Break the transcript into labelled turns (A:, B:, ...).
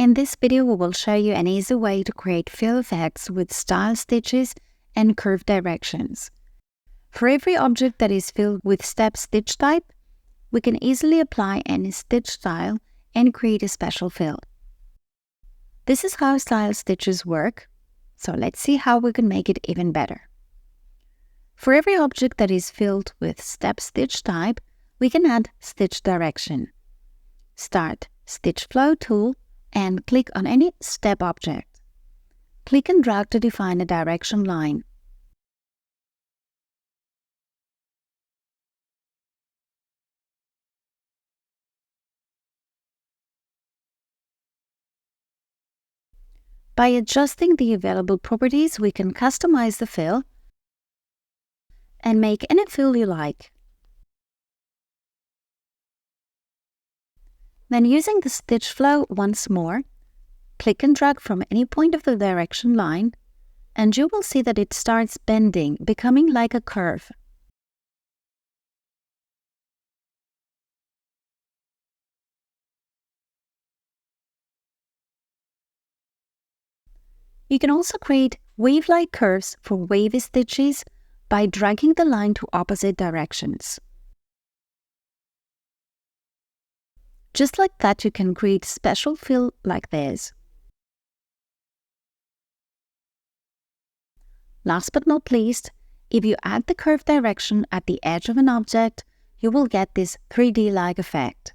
A: In this video, we will show you an easy way to create fill effects with style stitches and curved directions. For every object that is filled with step stitch type, we can easily apply any stitch style and create a special fill. This is how style stitches work, so let's see how we can make it even better. For every object that is filled with step stitch type, we can add stitch direction. Start Stitch Flow tool and click on any step object. Click and drag to define a direction line. By adjusting the available properties, we can customize the fill and make any fill you like. Then, using the stitch flow once more, click and drag from any point of the direction line, and you will see that it starts bending, becoming like a curve. You can also create wave-like curves for wavy stitches by dragging the line to opposite directions. Just like that, you can create special fill like this. Last but not least, if you add the curved direction at the edge of an object, you will get this 3D-like effect.